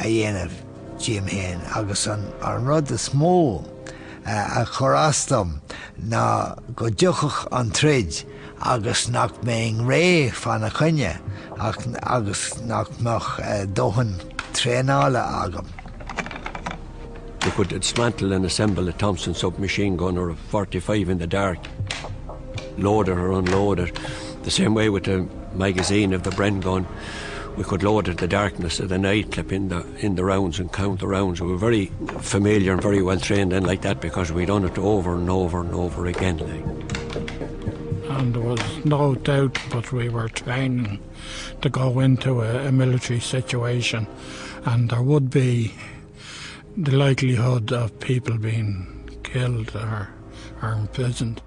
a dhéanamh Jim Hain agus an rud is mó a chorastam ná go dúchach an trid agus nach mé ré fan a chunne agus nach dóhan trénála agam. We could dismantle and assemble a Thompson submachine gun or a 45 in the dark, load it or unload it. The same way with the magazine of the Bren gun, we could load it in the darkness of the night, clip in the rounds and count the rounds. We were very familiar and very well trained in like that because we'd done it over and over and over again. And there was no doubt but we were training to go into a military situation, and there would be the likelihood of people being killed or imprisoned.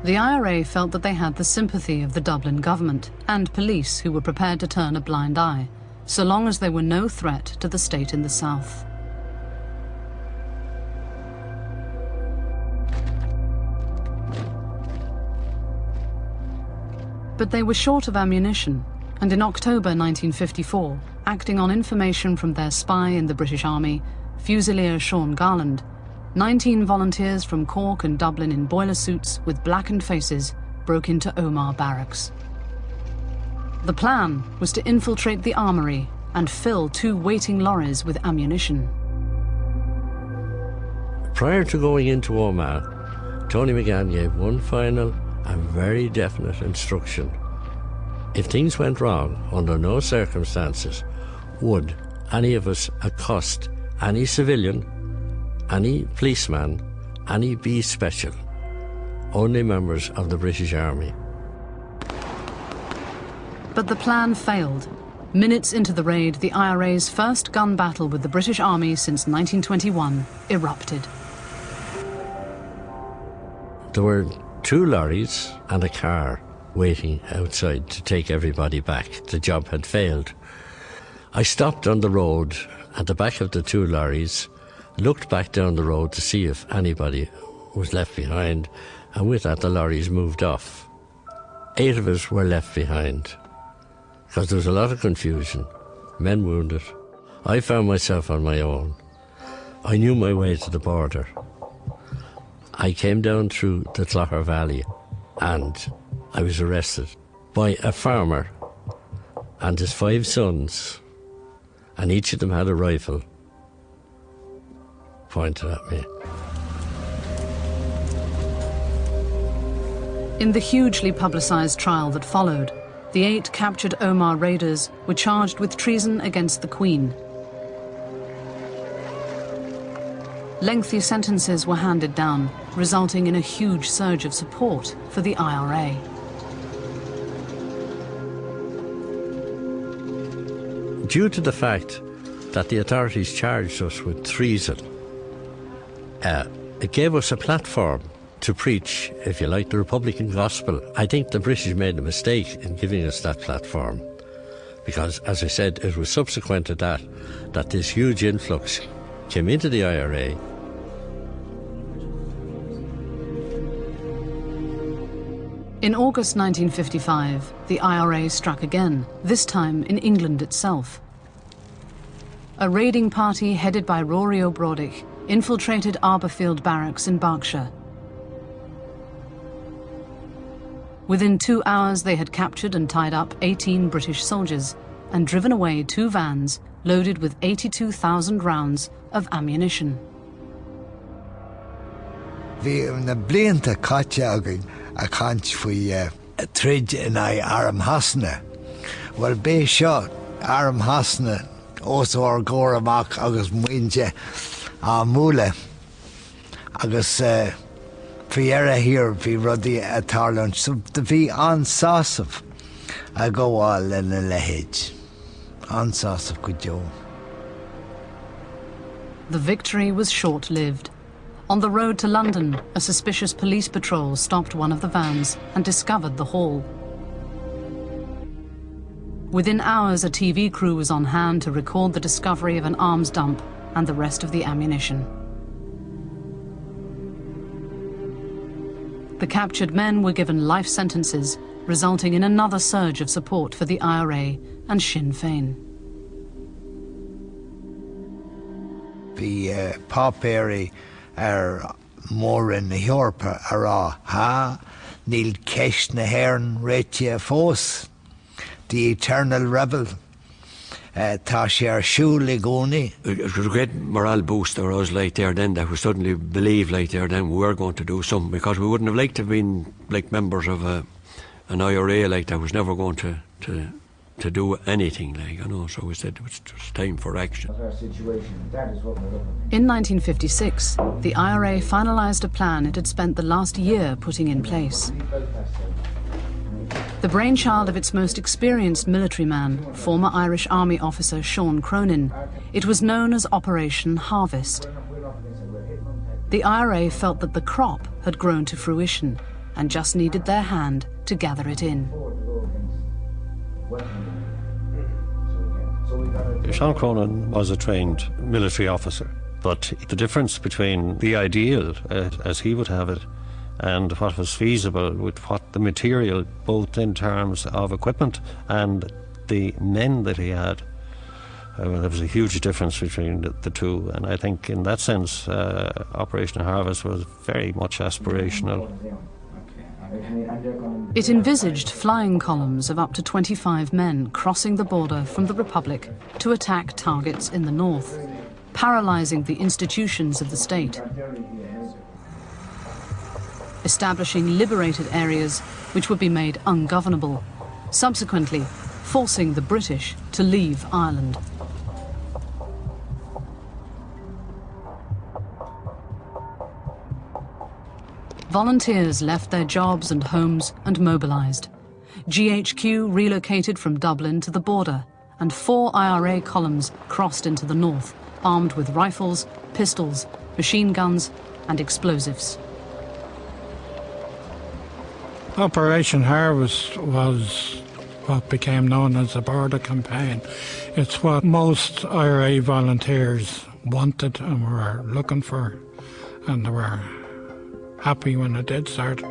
The IRA felt that they had the sympathy of the Dublin government and police who were prepared to turn a blind eye, so long as they were no threat to the state in the south. But they were short of ammunition, and in October 1954, acting on information from their spy in the British Army, Fusilier Sean Garland, 19 volunteers from Cork and Dublin in boiler suits with blackened faces broke into Omagh barracks. The plan was to infiltrate the armoury and fill 2 waiting lorries with ammunition. Prior to going into Omagh, Tony McGann gave one final and very definite instruction. If things went wrong, under no circumstances would any of us accost any civilian, any policeman, any B special, only members of the British Army. But the plan failed. Minutes into the raid, the IRA's first gun battle with the British Army since 1921 erupted. There were 2 lorries and a car waiting outside to take everybody back. The job had failed. I stopped on the road at the back of the 2 lorries, looked back down the road to see if anybody was left behind, and with that the lorries moved off. 8 of us were left behind because there was a lot of confusion, men wounded. I found myself on my own. I knew my way to the border. I came down through the Clogher Valley and I was arrested by a farmer and his 5 sons, and each of them had a rifle pointed at me. In the hugely publicised trial that followed, the 8 captured Omagh raiders were charged with treason against the Queen. Lengthy sentences were handed down, resulting in a huge surge of support for the IRA. Due to the fact that the authorities charged us with treason, it gave us a platform to preach, if you like, the Republican gospel. I think the British made a mistake in giving us that platform because, as I said, it was subsequent to that this huge influx came into the IRA. In August 1955, the IRA struck again, this time in England itself. A raiding party headed by Rory O'Brodick infiltrated Arborfield Barracks in Berkshire. Within 2 hours, they had captured and tied up 18 British soldiers and driven away 2 vans loaded with 82,000 rounds of ammunition. Bhí na blianta caite againn a caint faoi trid in Aram Hasna. Well, bé seo Aram Hasna os or gór amach agus muinte a múla agus fiera here bhí rudaí a tarlún, so bhí ansásamh a gomháil in a lehéid. Ansásamh go deo. The victory was short-lived. On the road to London, a suspicious police patrol stopped one of the vans and discovered the haul. Within hours, a TV crew was on hand to record the discovery of an arms dump and the rest of the ammunition. The captured men were given life sentences, resulting in another surge of support for the IRA and Sinn Féin. Bhí pápéirí mór in na Heorpa ará níl ceist na hÉireann réite fós, the eternal rebel. Tá sé ar siúl i gcónaí. It was a great morale boost for us like there then, that we suddenly believed like there then we were going to do something, because we wouldn't have liked to have been like members of an IRA like that was never going to do anything, like, you know. So we said it was just time for action. In 1956, the IRA finalised a plan it had spent the last year putting in place. The brainchild of its most experienced military man, former Irish Army officer Sean Cronin, it was known as Operation Harvest. The IRA felt that the crop had grown to fruition and just needed their hand to gather it in. Sean Cronin was a trained military officer, but the difference between the ideal, as he would have it, and what was feasible with what the material, both in terms of equipment and the men that he had, there was a huge difference between the two. And I think in that sense, Operation Harvest was very much aspirational. It envisaged flying columns of up to 25 men crossing the border from the Republic to attack targets in the north, paralysing the institutions of the state, establishing liberated areas which would be made ungovernable, subsequently forcing the British to leave Ireland. Volunteers left their jobs and homes and mobilised. GHQ relocated from Dublin to the border, and 4 IRA columns crossed into the north, armed with rifles, pistols, machine guns and explosives. Operation Harvest was what became known as the Border Campaign. It's what most IRA volunteers wanted and were looking for, and they were happy when it did start.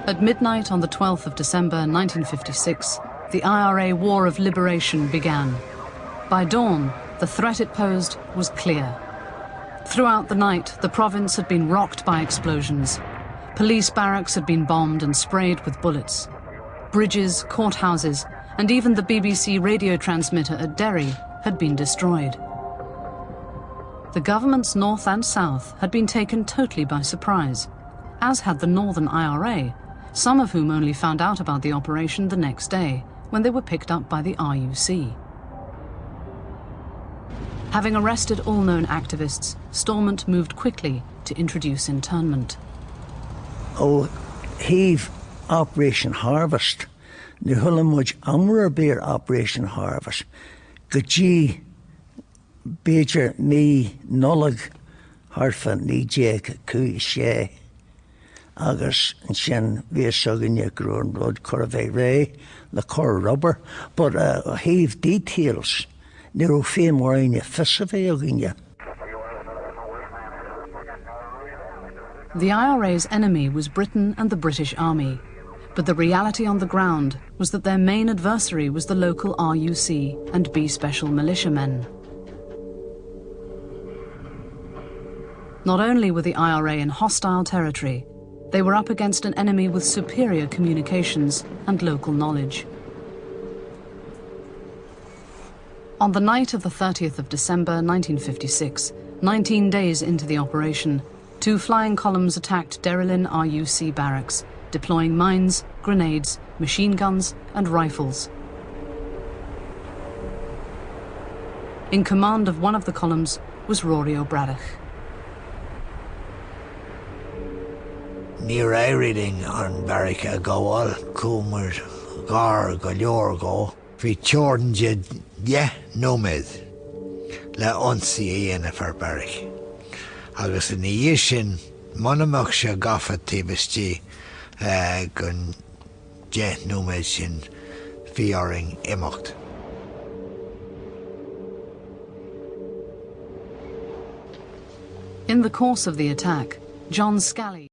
At midnight on the 12th of December 1956, the IRA War of Liberation began. By dawn, the threat it posed was clear. Throughout the night, the province had been rocked by explosions. Police barracks had been bombed and sprayed with bullets. Bridges, courthouses, and even the BBC radio transmitter at Derry had been destroyed. The governments north and south had been taken totally by surprise, as had the Northern IRA, some of whom only found out about the operation the next day, when they were picked up by the RUC. Having arrested all known activists, Stormont moved quickly to introduce internment. Oh, heave Operation Harvest. The Hullamuj Amra Beer Operation Harvest. Gaji Beecher me Nullag Harfa ni Jake Kui She. Agus and Shen Viesoganya Grown Blood Corve Ray, the Cor Rubber, but heave details. Nero fame wearing a festival. The IRA's enemy was Britain and the British Army, but the reality on the ground was that their main adversary was the local RUC and B Special militiamen. Not only were the IRA in hostile territory, they were up against an enemy with superior communications and local knowledge. On the night of the 30th of December 1956, 19 days into the operation, 2 flying columns attacked Derrylin RUC barracks, deploying mines, grenades, machine guns and rifles. In command of one of the columns was Rory O'Braddock. Níor éiríding an barrack a gabháil cúmar gar go leor go. Bhí teordan de nómad le ionsaí a dhéanamh ar barrack. Agus in dhé sin monamach se gafa tíbistí gon de nómad sin fiaring imacht. In the course of the attack, John Scally